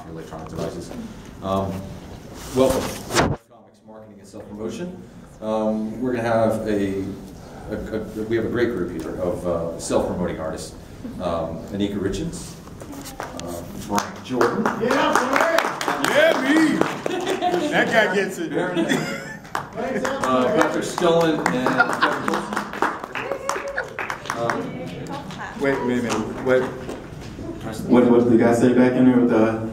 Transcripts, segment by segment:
your electronic devices. Welcome to Comics Marketing and Self-Promotion. We're going to have we have a great group here of self-promoting artists. Anika Richards, Frank Jordan. Yeah, me! That guy gets it. Patrick Scullin and Wait a minute. What did the guy say back in there with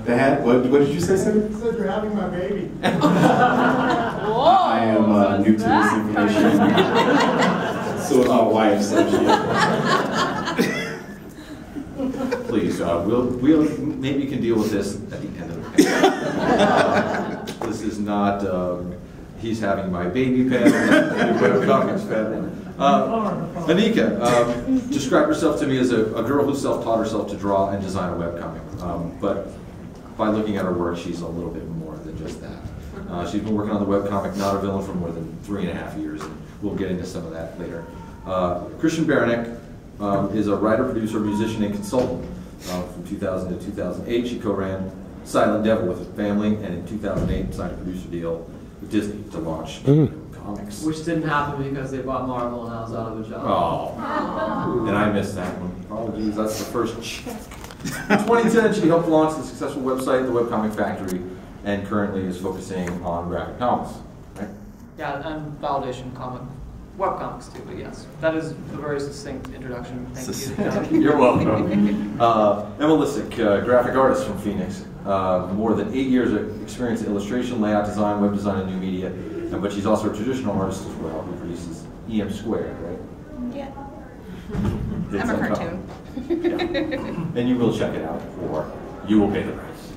the hat? What did you say, sir? He said you're having my baby. I am new to this information. So wife, so please, we'll maybe can deal with this at the end of the day. This is not he's having my baby pet, webcomics pet. Anika, describe herself to me as a girl who self-taught herself to draw and design a webcomic. But by looking at her work, she's a little bit more than just that. She's been working on the webcomic Not a Villain for more than 3.5 years, and we'll get into some of that later. Christian Baranek is a writer, producer, musician, and consultant. From 2000 to 2008, she co-ran Silent Devil with her family, and in 2008 signed a producer deal with Disney to launch comics. Which didn't happen because they bought Marvel and I was out of a job. Oh, and I missed that one. Apologies, that's the first check. In 2010, she helped launch the successful website, The Webcomic Factory, and currently is focusing on graphic novels. Right? Yeah, and validation comic. Webcomics too, but yes. That is a very succinct introduction. Thank you. You're welcome. Emma Lissick, graphic artist from Phoenix. More than 8 years of experience in illustration, layout design, web design, and new media. But she's also a traditional artist as well, who produces EM Squared, right? Yeah. It's I'm a cartoon. Yeah. And you will check it out, or you will pay the price.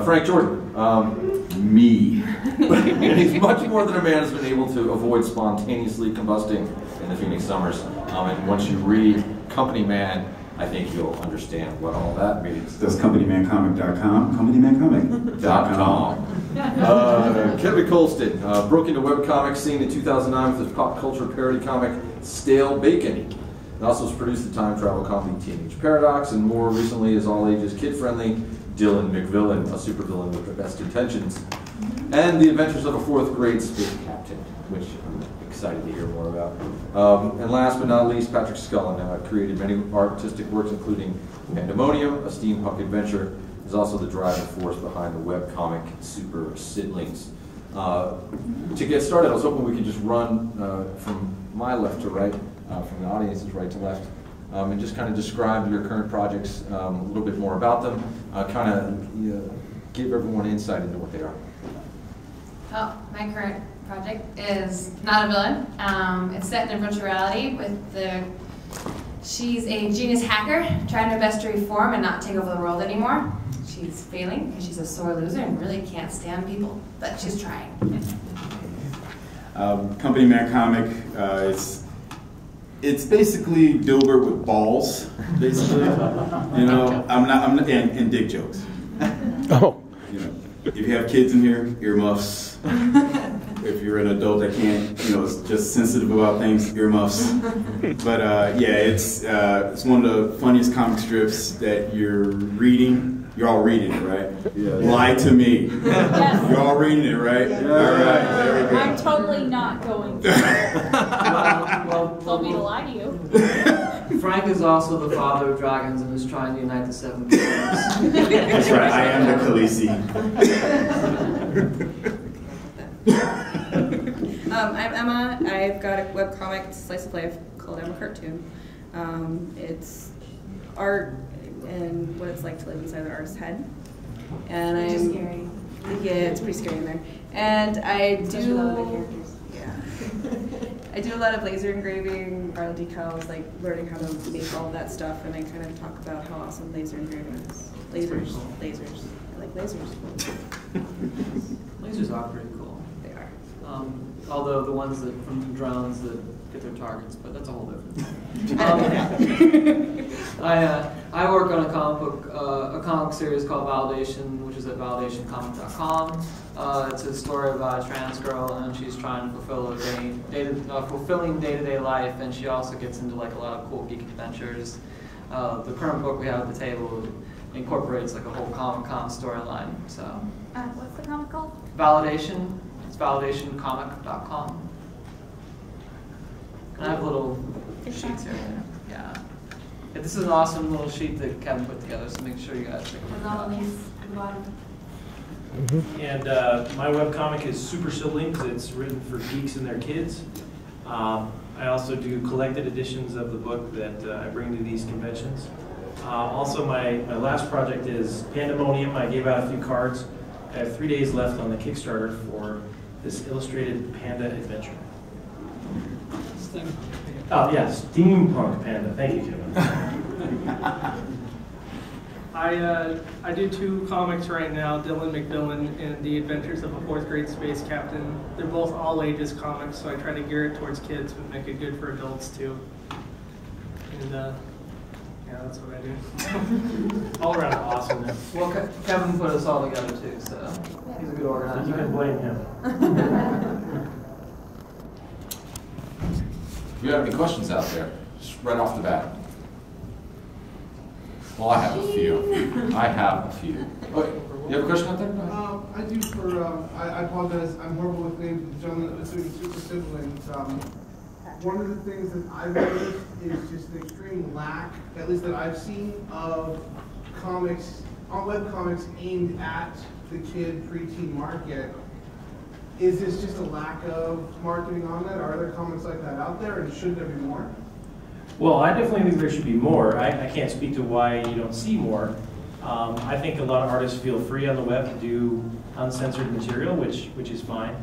Frank Jordan. Me. And he's much more than a man who's been able to avoid spontaneously combusting in the Phoenix summers. And once you read Company Man, I think you'll understand what all that means. That's CompanyManComic.com. CompanyManComic.com. Kevin Colston broke into webcomic scene in 2009 with his pop culture parody comic Stale Bacon. He also has produced the time travel comedy Teenage Paradox, and more recently is all ages kid-friendly Dylan McVillain, a supervillain with the best intentions, and the adventures of a 4th grade space captain, which I'm excited to hear more about. And last but not least, Patrick Scullin created many artistic works, including Pandemonium, a steampunk adventure. Is also the driving force behind the webcomic Super Siblings. To get started, I was hoping we could just run from my left to right, from the audience's right to left, and just kind of describe your current projects, a little bit more about them, kind of give everyone insight into what they are. Well, my current project is Not a Villain. It's set in a virtual reality with she's a genius hacker trying her best to reform and not take over the world anymore. She's failing because she's a sore loser and really can't stand people, but she's trying. Company Man Comic, it's basically Dilbert with balls, basically. You know, I'm not and dick jokes. Oh. You know, if you have kids in here, earmuffs. If you're an adult that can't, you know, is just sensitive about things, earmuffs. But yeah, it's one of the funniest comic strips that you're reading. You're all reading it, right? Yeah. Lie to me. Yes. You're all reading it, right? Yeah. All right, there we go. I'm totally not going to. Well, Told me to lie to you. Frank is also the father of dragons and is trying to unite the 7 kingdoms. That's right, I am the Khaleesi. I'm Emma. I've got a webcomic slice of life called Emma Cartoon. It's art and what it's like to live inside the artist's head. And It's scary. Yeah, it's pretty scary in there. And I do a lot of the characters. Yeah. I do a lot of laser engraving, viral decals, like learning how to make all of that stuff, and I kind of talk about how awesome laser engraving is. Lasers. I like lasers. Lasers are pretty cool. They are. Although the ones that from the drones that get their targets, but that's a whole different thing. I work on a comic series called Validation, which is at validationcomic.com. It's a story about a trans girl, and she's trying to fulfill fulfilling day-to-day life, and she also gets into like a lot of cool geek adventures. The current book we have at the table incorporates like a whole Comic-Con storyline. So What's the comic called? Validation. It's validationcomic.com. And I have little sheets here. Yeah. This is an awesome little sheet that Kevin put together, so make sure you guys take a look With all at the it. links at the bottom. And my webcomic is Super Siblings. It's written for geeks and their kids. I also do collected editions of the book that I bring to these conventions. Also, my last project is Pandemonium. I gave out a few cards. I have 3 days left on the Kickstarter for this illustrated panda adventure. Oh, yes, Steampunk Panda. Thank you, Kevin. I do 2 comics right now, Dylan McMillan and The Adventures of a 4th Grade Space Captain. They're both all ages comics, so I try to gear it towards kids but make it good for adults too. And yeah, that's what I do. All around awesome. Well, Kevin put us all together too, so he's a good organizer. You can blame him. If you have any questions out there, just right off the bat. Well, I have a few. I have a few. Okay, you have a question out there? I do for, I apologize, I'm horrible with names. The gentleman that was doing Super Siblings. One of the things that I've noticed is just an extreme lack, at least that I've seen, of comics, web comics aimed at the kid preteen market. Is this just a lack of marketing on that? Are there comics like that out there, and should there be more? Well, I definitely think there should be more. I can't speak to why you don't see more. I think a lot of artists feel free on the web to do uncensored material, which is fine.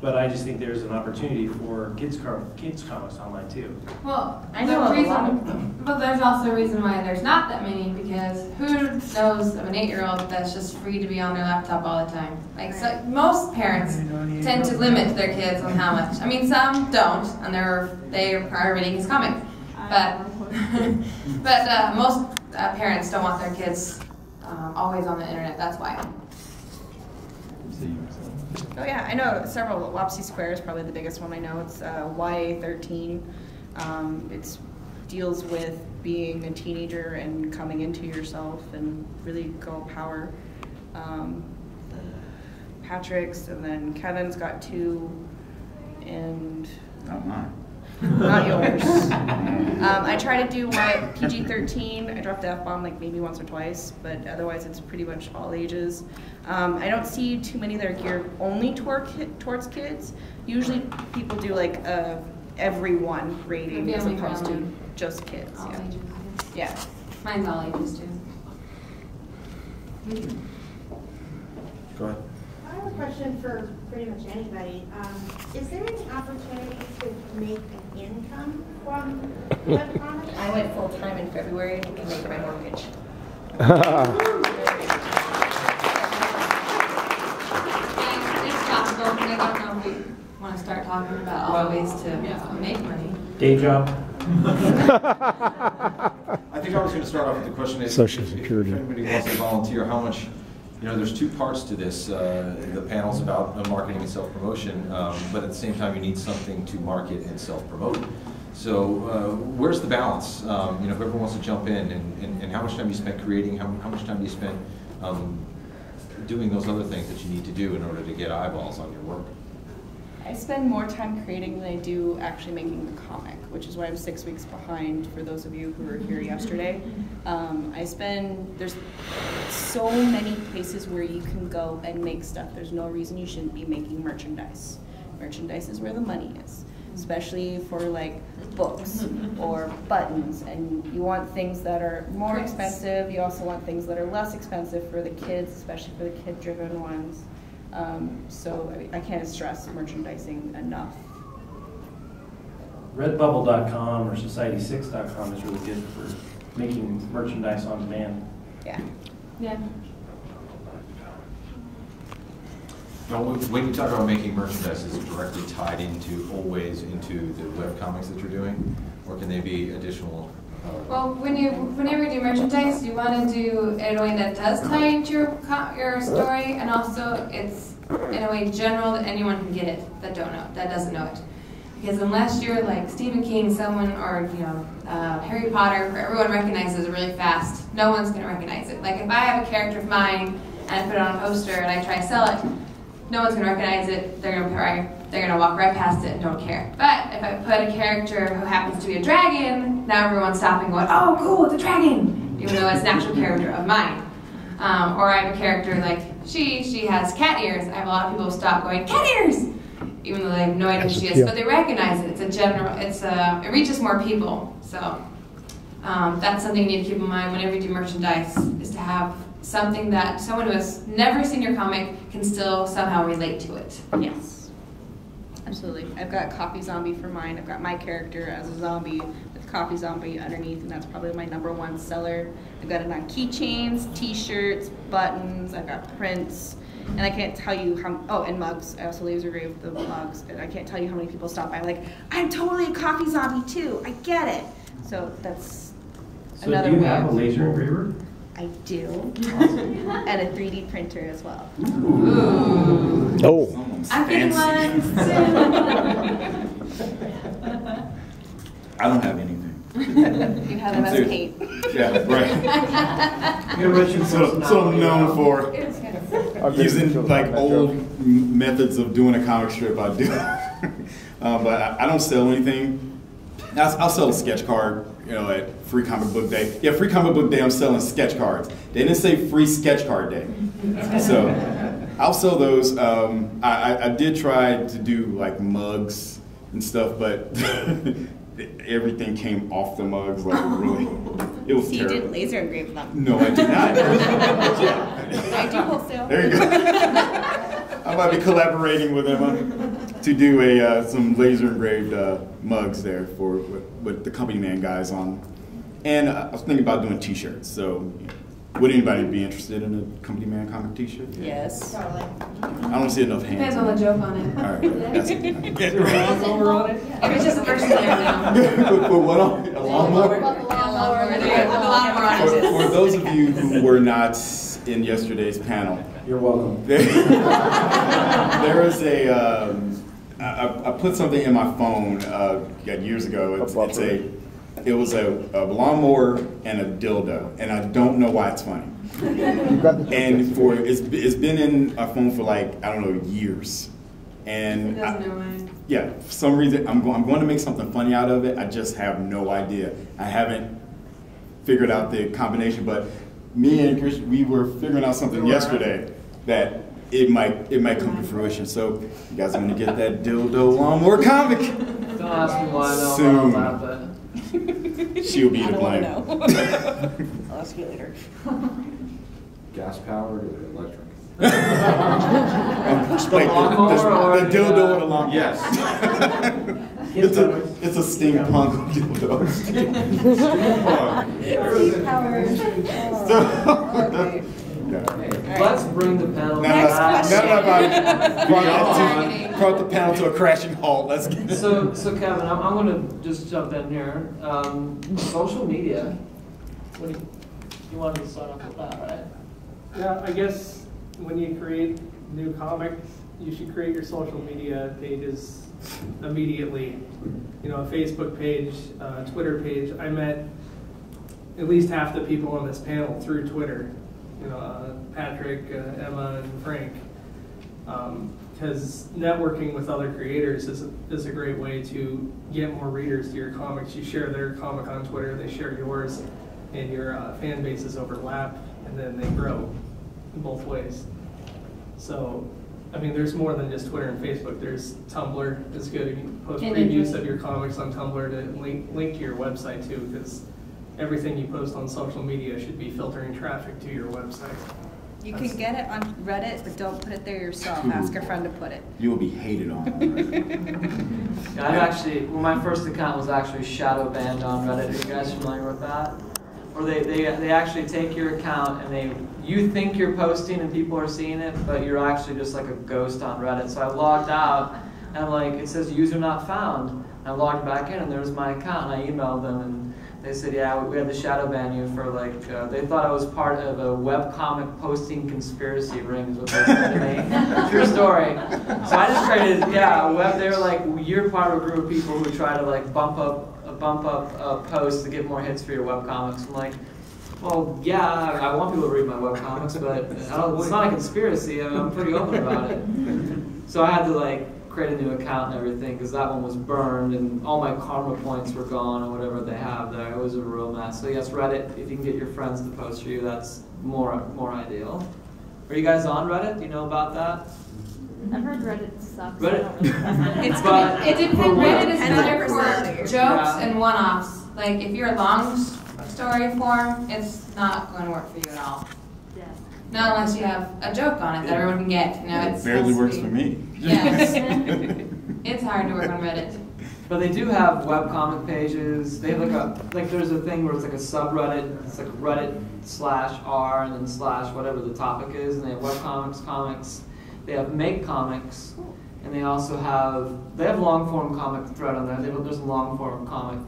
But I just think there's an opportunity for kids comics online too. Well, I know a lot but there's also a reason why there's not that many, because who knows of an 8-year-old that's just free to be on their laptop all the time? Like, so most parents tend to limit their kids on how much. I mean, some don't, and they are reading his comic. But most parents don't want their kids always on the internet. That's why. Oh yeah, I know several. Wapsie Square is probably the biggest one I know. It's YA13. It deals with being a teenager and coming into yourself and really girl power. Patrick's, and then Kevin's got 2, and Not mine. not yours. I try to do what PG-13. I dropped the F-bomb like maybe once or twice, but otherwise it's pretty much all ages. I don't see too many that are geared only towards kids. Usually people do like a everyone rating as opposed to just kids. All Yeah. ages. Yeah. Mine's all ages too. Go ahead. I have a question for pretty much anybody. Is there any opportunity to make an income from webcomics? I went full time in February and can make my mortgage. It's possible, but I don't know if we want to start talking about all the ways to make money. Day job. I think I was going to start off with the question is, Social if Security. anybody wants to volunteer, how much, there's 2 parts to this. The panel's about marketing and self-promotion, but at the same time you need something to market and self-promote. So where's the balance? Whoever wants to jump in, and how much time you spend creating, how much time do you spend doing those other things that you need to do in order to get eyeballs on your work? I spend more time creating than I do actually making the comic, which is why I'm 6 weeks behind for those of you who were here yesterday. There's so many places where you can go and make stuff. There's no reason you shouldn't be making merchandise. Merchandise is where the money is, especially for like books or buttons, and you want things that are more expensive. You also want things that are less expensive for the kids, especially for the kid-driven ones. So I can't stress merchandising enough. Redbubble.com or Society6.com is really good for making merchandise on demand. Yeah. Yeah. Now, when you talk about making merchandise, is it directly tied always into the webcomics that you're doing, or can they be additional? Well, whenever you do merchandise, you want to do it in a way that does tie into your story, and also it's in a way general that anyone can get it that doesn't know it. Because unless you're like Stephen King, someone, or Harry Potter, where everyone recognizes it really fast, no one's going to recognize it. Like if I have a character of mine and I put it on a poster and I try to sell it, no one's going to recognize it. They're going to walk right past it and don't care. But if I put a character who happens to be a dragon, now everyone's stopping going, oh cool, it's a dragon, even though it's an actual character of mine. Or I have a character like she has cat ears. I have a lot of people stop going, cat ears! Even though they have no idea who she is, but they recognize it. It's a general, it reaches more people. So that's something you need to keep in mind whenever you do merchandise, is to have something that someone who has never seen your comic can still somehow relate to it. Yes, absolutely. I've got Coffee Zombie for mine. I've got my character as a zombie with Coffee Zombie underneath, and that's probably my #1 seller. I've got it on keychains, t-shirts, buttons, I've got prints, and I can't tell you how, oh, and mugs. I also laser grave the mugs, and I can't tell you how many people stop by like, I'm totally a Coffee Zombie too, I get it. So that's another way. So do you have a laser engraver? I do. And a 3D printer as well. Ooh. Oh. I'm getting one soon. I don't have anything. You have them as paint. Yeah, right. So I'm known for using like old methods of doing a comic strip. I do, but I don't sell anything. I'll sell a sketch card, at Free Comic Book Day. Yeah, Free Comic Book Day, I'm selling sketch cards. They didn't say Free Sketch Card Day. So I'll sell those. I did try to do like mugs and stuff, but everything came off the mugs, like really. It was terrible. You didn't laser engrave them? No, I did not. I do wholesale. There you go. I might be collaborating with them to do some laser engraved mugs there for with the Company Man guys on. And I was thinking about doing t-shirts. So would anybody be interested in a Company Man comic t-shirt? Yes. Totally. I don't see enough hands. Depends on the joke on it. All right. That's If it's just a person there now. Put what on? A lawnmower? For those of you who were not in yesterday's panel, You're welcome. there is I put something in my phone years ago. It was a lawnmower and a dildo, and I don't know why it's funny. And it's been in my phone for like, I don't know, years. And yeah, for some reason I'm going to make something funny out of it. I just have no idea. I haven't figured out the combination, but me and Chris, we were figuring out something yesterday that it might come to fruition. So you guys want to get that dildo lawnmower comic? Don't ask me why I know Soon. about that, but She'll be I to don't want blame. to know. I'll ask you later. Gas powered or electric? The dildo and the lawnmower. Yes. It's a steampunk dildo. Okay. let's bring the panel Now back. that I've brought the panel to a crashing halt, let's get it. So Kevin, I'm going to just jump in here. Social media. What do you wanted to start off with that, right? Yeah, I guess when you create new comics, you should create your social media pages immediately. You know, a Facebook page, a Twitter page. I met at least half the people on this panel through Twitter. You know, Patrick, Emma, and Frank. Because networking with other creators is a great way to get more readers to your comics. You share their comic on Twitter, they share yours, and your fan bases overlap, and then they grow in both ways. So, I mean, there's more than just Twitter and Facebook. There's Tumblr. It's good. You can post previews of your comics on Tumblr to link to your website too, because everything you post on social media should be filtering traffic to your website. You can get it on Reddit, but don't put it there yourself. Ask a friend to put it. You will be hated on. Yeah, I've actually, well, my first account was actually shadow banned on Reddit. Are you guys familiar with that? Or they actually take your account and you think you're posting and people are seeing it, but you're actually just like a ghost on Reddit. So I logged out and I'm like, it says user not found. I logged back in and there's my account and I emailed them and They said, yeah, we had to shadow ban you for like, they thought I was part of a webcomic posting conspiracy ring is what they said to me. True story. So I just created, they were like, you're part of a group of people who try to like bump up posts to get more hits for your webcomics. I'm like, well, yeah, I want people to read my webcomics, but it's not a conspiracy. I'm pretty open about it. So I had to like create a new account and everything because that one was burned and all my karma points were gone or whatever they have there. It was a real mess. So yes, Reddit, if you can get your friends to post for you, that's more ideal. Are you guys on Reddit? Do you know about that? I've heard Reddit sucks. Reddit. It depends. Reddit is better for jokes and one-offs. Like if you're a long story form, it's not going to work for you at all. Yeah. Not unless you have a joke on it that everyone can get. You know, It barely works for me. Yes. It's hard to work on Reddit. But they do have webcomic pages. They have like there's a thing where it's like a subreddit. It's like Reddit/r and then / whatever the topic is. And they have webcomics, comics. They have make comics, and they also have long form comic thread on there. There's a long form comic.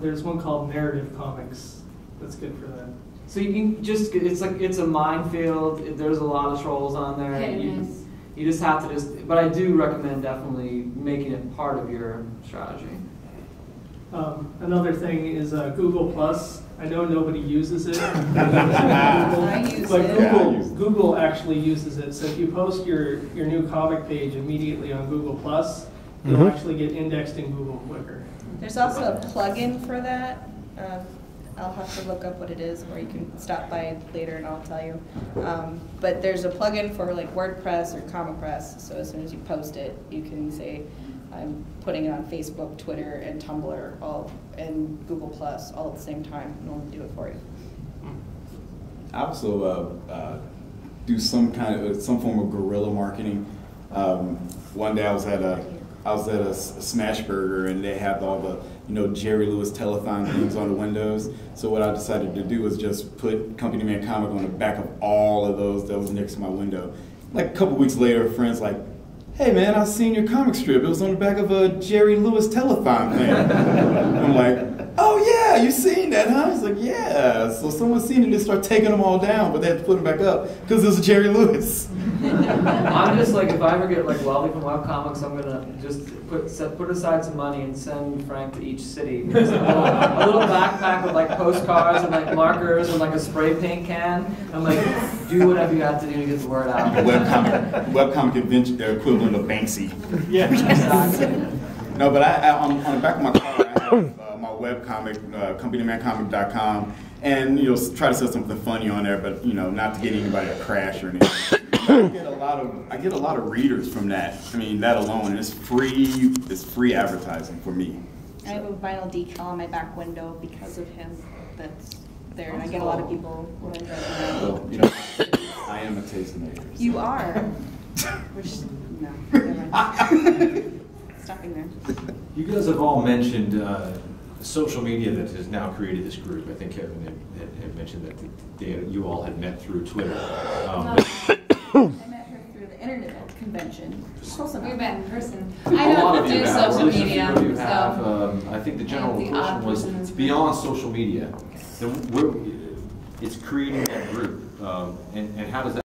There's one called Narrative Comics. That's good for that. So you can it's a minefield. There's a lot of trolls on there. You just have to but I do recommend definitely making it part of your strategy. Another thing is Google Plus. I know nobody uses it. Google actually uses it. So if you post your new comic page immediately on Google Plus, you'll actually get indexed in Google quicker. There's also a plugin for that. I'll have to look up what it is, or you can stop by later and I'll tell you. But there's a plugin for like WordPress or ComicPress, so as soon as you post it, you can say, I'm putting it on Facebook, Twitter, and Tumblr, and Google Plus all at the same time, and it'll do it for you. I also do some form of guerrilla marketing. One day I was at a Smash Burger and they had all the Jerry Lewis telethon things on the windows. So what I decided to do was just put Company Man Comic on the back of all of those that was next to my window. Like a couple weeks later, a friend's like, hey man, I seen your comic strip. It was on the back of a Jerry Lewis telethon thing. I'm like, oh yeah, you seen that, huh? He's like, yeah. So someone seen it and they start taking them all down, but they had to put them back up because it was a Jerry Lewis. I'm just like, if I ever get like wealthy from webcomics, I'm gonna just put aside some money and send Frank to each city. Just a little backpack with like postcards and like markers and like a spray paint can. I'm like, do whatever you have to do to get the word out. Webcomic adventure, the equivalent of Banksy. Yeah, exactly. No, but on the back of my car, I have my webcomic, companymancomic.com, and try to set something funny on there, but not to get anybody to crash or anything. I get a lot of readers from that. I mean, that alone, and it's free advertising for me. I have a vinyl decal on my back window because of him. That's there, and I get a lot of people who enjoy that. Well, I am a tastemaker. So. You are. No, never mind. Stopping there. You guys have all mentioned social media that has now created this group. I think Kevin had mentioned that you all had met through Twitter. I met her through the internet convention. Close enough. We met in person. I don't do social media. I think the general question was, it's beyond social media. It's creating that group. And how does that